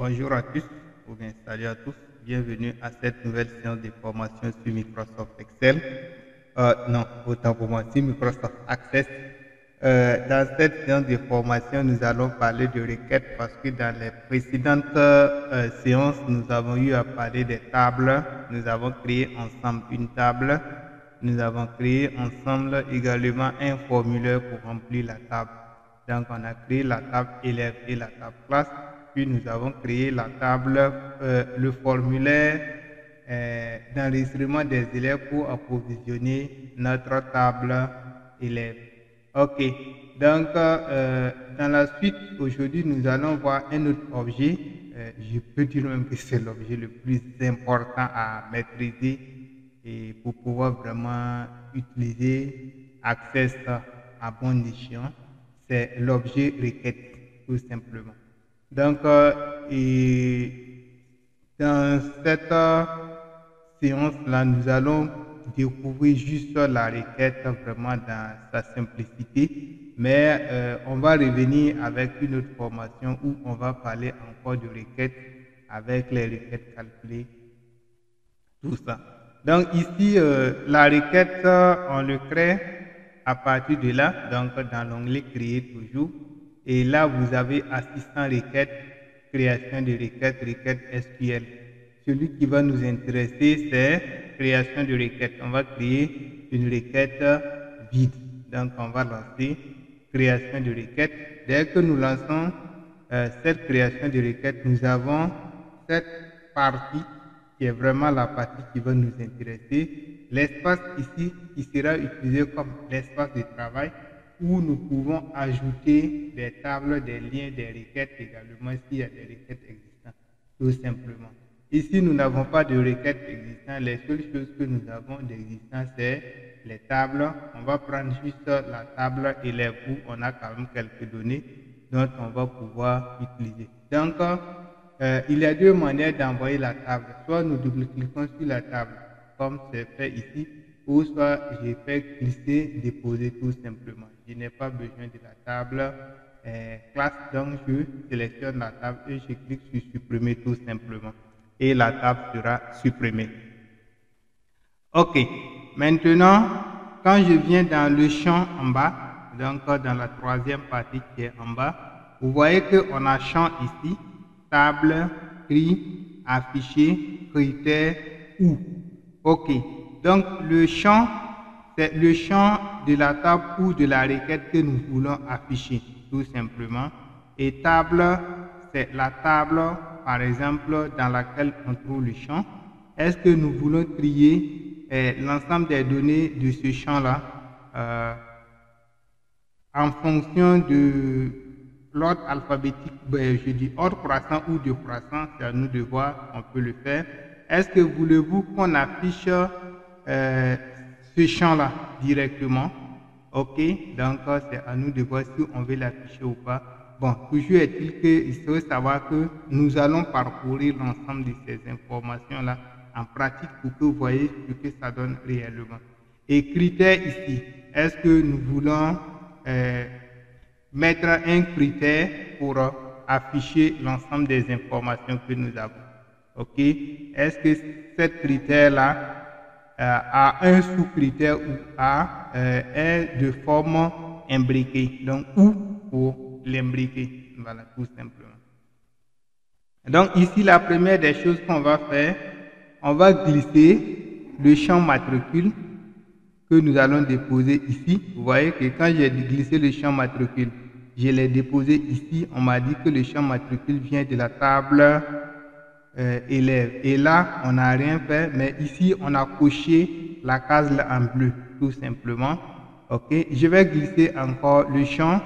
Bonjour à tous, ou bien salut à tous. Bienvenue à cette nouvelle séance de formation sur Microsoft Excel. Non, autant pour moi, sur Microsoft Access. Dans cette séance de formation, nous allons parler de requêtes parce que dans les précédentes séances, nous avons eu à parler des tables. Nous avons créé ensemble une table. Nous avons créé ensemble également un formulaire pour remplir la table. Donc, on a créé la table élève et la table classe. Puis, nous avons créé la table, le formulaire d'enregistrement des élèves pour approvisionner notre table élève. Ok. Donc, dans la suite, aujourd'hui, nous allons voir un autre objet. Je peux dire même que c'est l'objet le plus important à maîtriser et pour pouvoir vraiment utiliser Access à bon escient, c'est l'objet requête, tout simplement. Donc, dans cette séance-là, nous allons découvrir juste la requête vraiment dans sa simplicité, mais on va revenir avec une autre formation où on va parler encore de requêtes avec les requêtes calculées, tout ça. Donc ici, la requête, on le crée à partir de là, donc dans l'onglet créer toujours. Et là, vous avez assistant requête, création de requête, requête SQL. Celui qui va nous intéresser, c'est création de requête. On va créer une requête vide. Donc, on va lancer création de requête. Dès que nous lançons cette création de requête, nous avons cette partie qui est vraiment la partie qui va nous intéresser. L'espace ici qui sera utilisé comme l'espace de travail où nous pouvons ajouter des tables, des liens, des requêtes également s'il y a des requêtes existantes, tout simplement. Ici, nous n'avons pas de requêtes existantes. Les seules choses que nous avons d'existant, c'est les tables. On va prendre juste la table élève où on a quand même quelques données dont on va pouvoir utiliser. Donc, il y a deux manières d'envoyer la table. Soit nous double-cliquons sur la table, comme c'est fait ici, ou soit j'ai fait glisser, déposer tout simplement. Je n'ai pas besoin de la table classe, donc je sélectionne la table et je clique sur supprimer tout simplement. Et la table sera supprimée. Ok, maintenant, quand je viens dans le champ en bas, donc dans la troisième partie qui est en bas, vous voyez qu'on a champ ici, table, gris, affiché, critère, ou. Ok, donc le champ, c'est le champ de la table ou de la requête que nous voulons afficher, tout simplement. Et table, c'est la table, par exemple, dans laquelle on trouve le champ. Est-ce que nous voulons trier l'ensemble des données de ce champ-là en fonction de l'ordre alphabétique, je dis ordre croissant ou décroissant, c'est à nous de voir, on peut le faire. Est-ce que voulez-vous qu'on affiche ce champ-là directement? Ok, donc c'est à nous de voir si on veut l'afficher ou pas. Bon, toujours est-il qu'il faut savoir que nous allons parcourir l'ensemble de ces informations-là en pratique pour que vous voyez ce que ça donne réellement. Et critère ici, est-ce que nous voulons mettre un critère pour afficher l'ensemble des informations que nous avons? Ok, est-ce que cet critère-là a un sous-critère ou est de forme imbriquée, donc ou pour l'imbriquer, voilà, tout simplement. Donc ici, la première des choses qu'on va faire, on va glisser le champ matricule que nous allons déposer ici. Vous voyez que quand j'ai glissé le champ matricule, je l'ai déposé ici, on m'a dit que le champ matricule vient de la table élève. Et là, on n'a rien fait, mais ici, on a coché la case là en bleu, tout simplement. Ok, je vais glisser encore le champ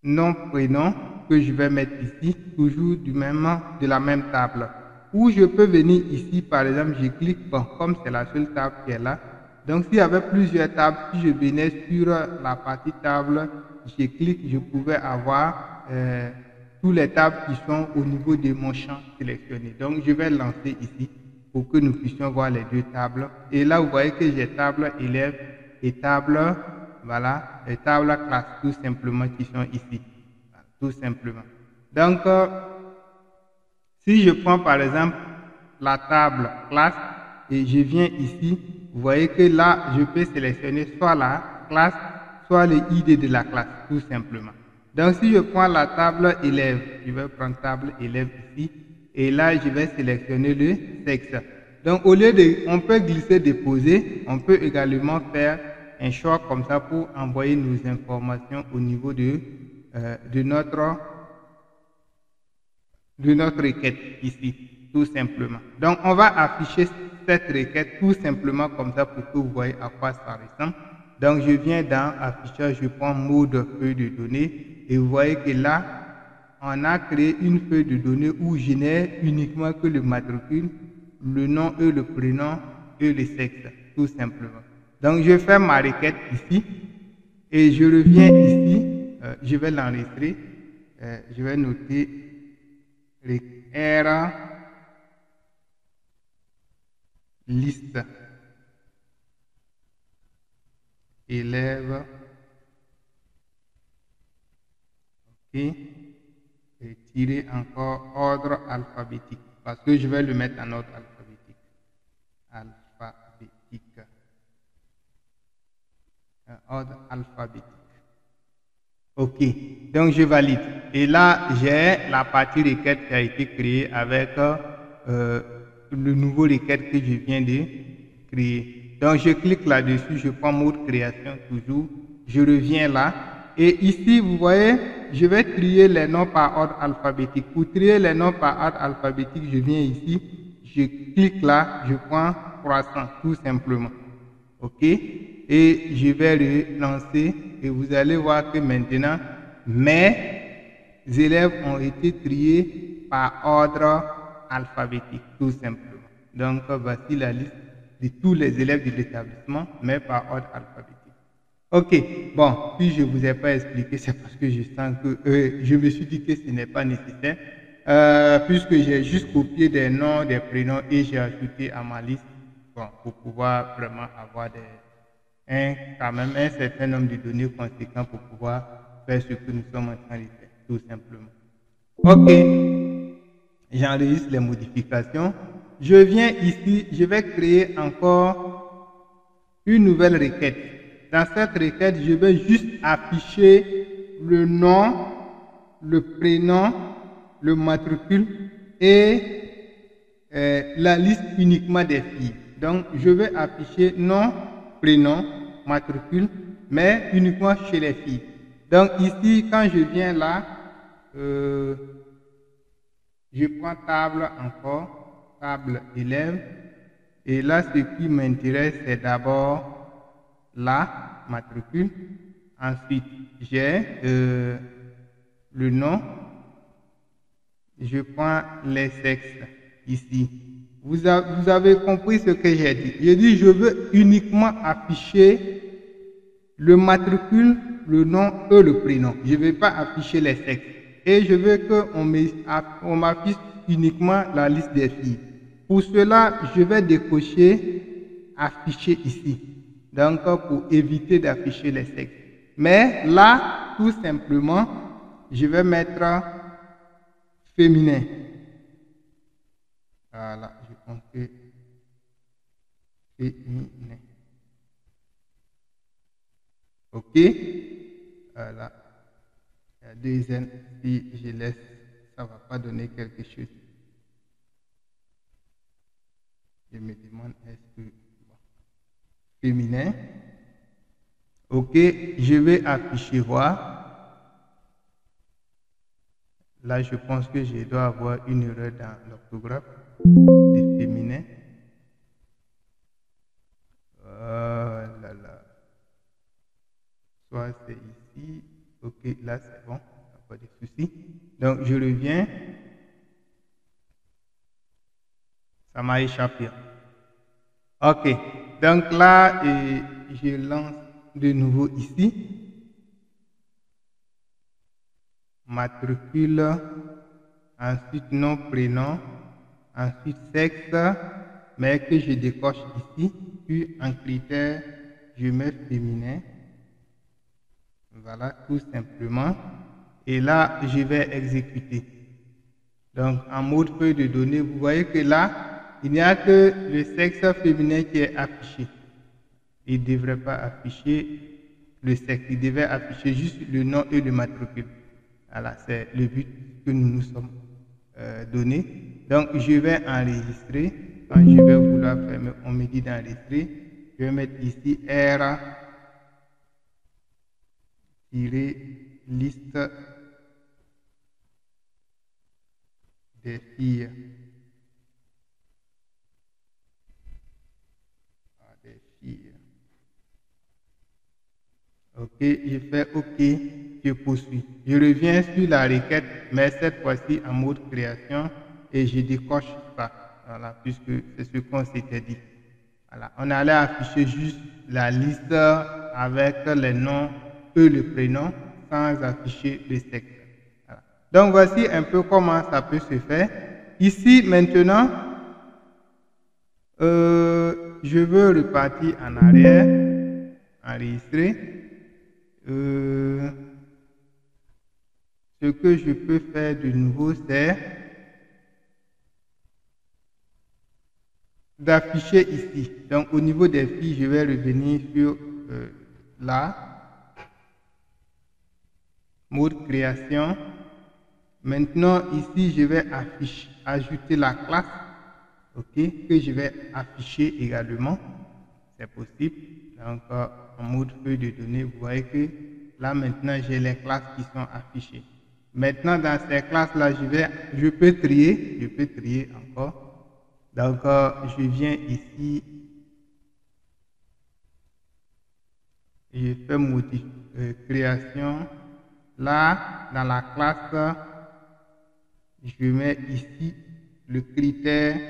nom, prénom que je vais mettre ici, toujours de la même table. Ou je peux venir ici, par exemple, je clique, bon, comme c'est la seule table qui est là. Donc, s'il y avait plusieurs tables, si je venais sur la partie table, je clique, je pouvais avoir tous les tables qui sont au niveau de mon champ sélectionné. Donc, je vais lancer ici pour que nous puissions voir les deux tables. Et là, vous voyez que j'ai table élève et table, voilà, et table classe tout simplement qui sont ici. tout simplement. Donc, si je prends par exemple la table classe et je viens ici, vous voyez que là, je peux sélectionner soit la classe, soit le ID de la classe, tout simplement. Donc, si je prends la table élève, je vais prendre table élève ici, et là, je vais sélectionner le sexe. Donc, au lieu de, on peut glisser, déposer, on peut également faire un choix comme ça pour envoyer nos informations au niveau de notre requête ici, tout simplement. Donc, on va afficher cette requête tout simplement comme ça pour que vous voyez à quoi ça ressemble. Donc, je viens dans affichage, je prends mode feuille de données et vous voyez que là, on a créé une feuille de données où je n'ai uniquement que le matricule, le nom et le prénom et le sexe, tout simplement. Donc, je fais ma requête ici et je reviens ici, je vais l'enregistrer, je vais noter R liste élève, ok, et tirer encore ordre alphabétique parce que je vais le mettre en ordre alphabétique. Ordre alphabétique. Ok, donc je valide. Et là, j'ai la partie requête qui a été créée avec le nouveau requête que je viens de créer. Donc je clique là-dessus, je prends mode création toujours, je reviens là. Et ici, vous voyez, je vais trier les noms par ordre alphabétique. Pour trier les noms par ordre alphabétique, je viens ici, je clique là, je prends croissant, tout simplement. Ok, et je vais relancer et vous allez voir que maintenant mes élèves ont été triés par ordre alphabétique, tout simplement. Donc voici la liste de tous les élèves de l'établissement, mais par ordre alphabétique. Ok, bon, si je ne vous ai pas expliqué, c'est parce que je sens que je me suis dit que ce n'est pas nécessaire, puisque j'ai juste copié des noms, des prénoms et j'ai ajouté à ma liste, bon, pour pouvoir vraiment avoir quand même un certain nombre de données conséquents pour pouvoir faire ce que nous sommes en train de faire, tout simplement. Ok, j'enregistre les modifications. Je viens ici, je vais créer encore une nouvelle requête. Dans cette requête, je vais juste afficher le nom, le prénom, le matricule et la liste uniquement des filles. Donc, je vais afficher nom, prénom, matricule, mais uniquement chez les filles. Donc, ici, quand je viens là, je prends table encore, table élève. Et là, ce qui m'intéresse, c'est d'abord la matricule. Ensuite, j'ai le nom. Je prends les sexes ici. Vous avez compris ce que j'ai dit. J'ai dit, je veux uniquement afficher le matricule, le nom et le prénom. Je ne vais pas afficher les sexes. Et je veux qu'on m'affiche uniquement la liste des filles. Pour cela, je vais décocher afficher ici. Donc, pour éviter d'afficher les sexes. Mais là, tout simplement, je vais mettre féminin. Voilà, je pense que féminin. Ok. Voilà. La deuxième, si je laisse, ça ne va pas donner quelque chose. Je me demande est-ce que bon. Féminin. Ok, je vais afficher voir. Là, je pense que je dois avoir une erreur dans l'orthographe de féminin. Oh là là. Soit c'est ici. Ok, là c'est bon. Pas de souci. Donc, je reviens. Ça m'a échappé. Ok. Donc là, je lance de nouveau ici. Matricule. Ensuite, nom, prénom. Ensuite, sexe. Mais que je décoche ici. Puis, en critère, je mets féminin. Voilà, tout simplement. Et là, je vais exécuter. Donc, en mode feuille de données, vous voyez que là, il n'y a que le sexe féminin qui est affiché. Il ne devrait pas afficher le sexe, il devait afficher juste le nom et le matricule. Voilà, c'est le but que nous nous sommes donné. Donc, je vais enregistrer. Quand je vais vouloir faire, on me dit d'enregistrer. Je vais mettre ici R liste des filles. Des filles. Ok, je fais OK, je poursuis. Je reviens sur la requête, mais cette fois-ci en mode création et je décoche ça. Voilà, puisque c'est ce qu'on s'était dit. Voilà, on allait afficher juste la liste avec les noms et le prénom sans afficher le sexe. Voilà. Donc voici un peu comment ça peut se faire. Ici maintenant, je veux repartir en arrière, enregistrer. Ce que je peux faire de nouveau, c'est d'afficher ici. Donc, au niveau des filles, je vais revenir sur là, mode création. Maintenant, ici, je vais ajouter la classe, ok, que je vais afficher également. C'est possible. Donc, en mode feuille de données, vous voyez que là, maintenant, j'ai les classes qui sont affichées. Maintenant, dans ces classes-là, je peux trier encore. Donc, je viens ici, je fais création. Là, dans la classe, je mets ici le critère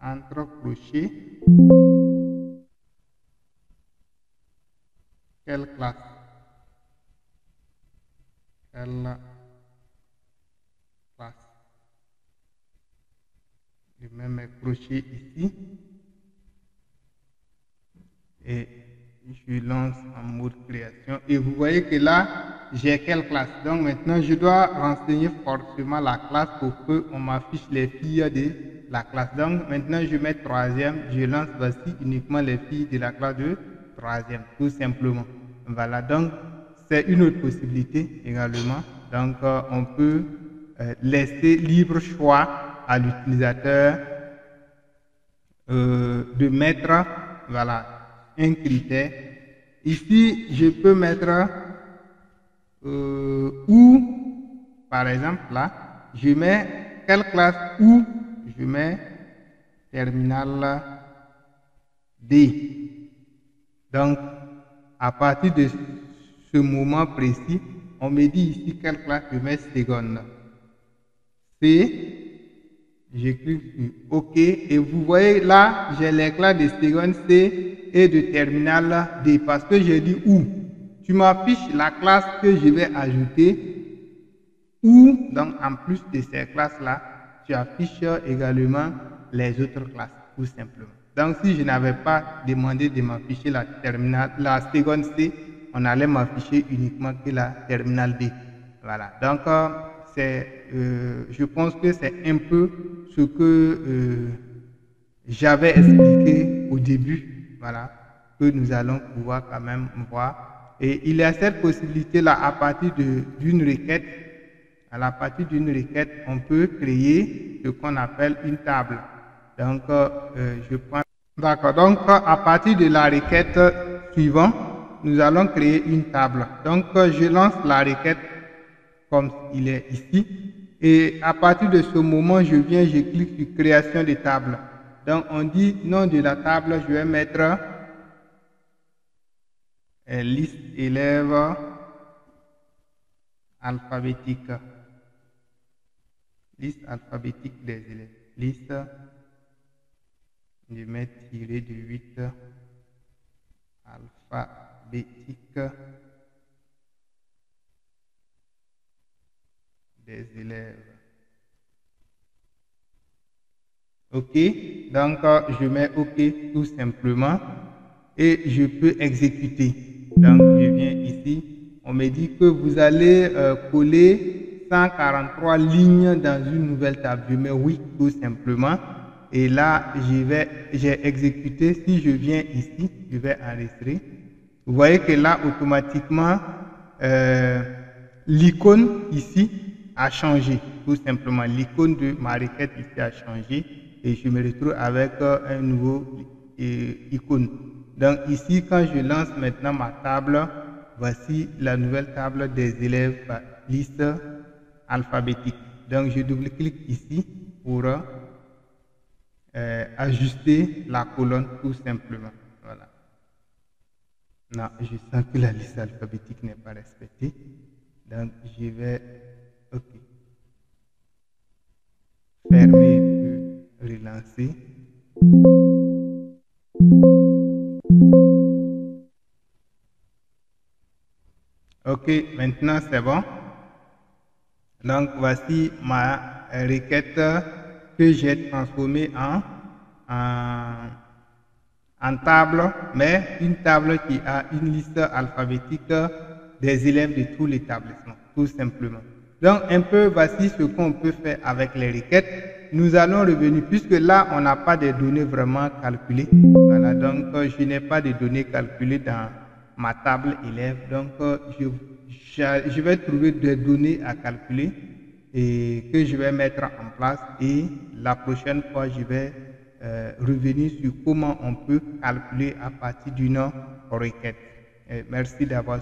entre crochets. Quelle classe? Quelle classe? Je mets mes crochets ici et je lance en mode création. Et vous voyez que là, j'ai quelle classe? Donc maintenant, je dois renseigner forcément la classe pour qu'on m'affiche les filles de la classe. Donc maintenant, je mets troisième. Je lance voici uniquement les filles de la classe de troisième, tout simplement. Voilà, donc c'est une autre possibilité également. Donc on peut laisser libre choix à l'utilisateur de mettre, voilà, un critère. Ici, je peux mettre ou, par exemple, là, je mets quelle classe ou je mets terminal D. Donc, à partir de ce moment précis, on me dit ici quelle classe je mets seconde. C. Je clique sur OK et vous voyez là, j'ai les classes de seconde C et de terminal D parce que j'ai dit où. Tu m'affiches la classe que je vais ajouter ou, donc en plus de ces classes-là, tu affiches également les autres classes, tout simplement. Donc si je n'avais pas demandé de m'afficher la seconde C, on allait m'afficher uniquement que la terminale D. Voilà, donc je pense que c'est un peu ce que j'avais expliqué au début, voilà, que nous allons pouvoir quand même voir. Et il y a cette possibilité-là à partir d'une requête. À partir d'une requête, on peut créer ce qu'on appelle une table. Donc, je prends. D'accord, donc à partir de la requête suivante, nous allons créer une table. Donc, je lance la requête comme il est ici. Et à partir de ce moment, je clique sur création de table. Donc, on dit nom de la table, je vais mettre liste élèves alphabétique. Liste alphabétique des élèves. Liste, je mets tiré de 8 alphabétique des élèves. OK, donc je mets OK tout simplement et je peux exécuter. Donc je viens ici, On me dit que vous allez coller 143 lignes dans une nouvelle table. Je mets oui, tout simplement. Et là, j'ai exécuté. Si je viens ici, je vais enregistrer. Vous voyez que là, automatiquement, l'icône ici a changé. Tout simplement, l'icône de ma requête ici a changé. Et je me retrouve avec un nouveau icône. Donc ici, quand je lance maintenant ma table, voici la nouvelle table des élèves par liste alphabétique. Donc je double-clique ici pour ajuster la colonne tout simplement. Voilà. Non, je sens que la liste alphabétique n'est pas respectée. Donc je vais fermer puis relancer. Ok, maintenant c'est bon. Donc voici ma requête que j'ai transformée en table, mais une table qui a une liste alphabétique des élèves de tout l'établissement, tout simplement. Donc un peu voici ce qu'on peut faire avec les requêtes. Nous allons revenir, puisque là on n'a pas de données vraiment calculées. Voilà, donc je n'ai pas de données calculées dans ma table élève. Donc je vais trouver des données à calculer et que je vais mettre en place, et la prochaine fois je vais revenir sur comment on peut calculer à partir d'une requête. Merci d'avoir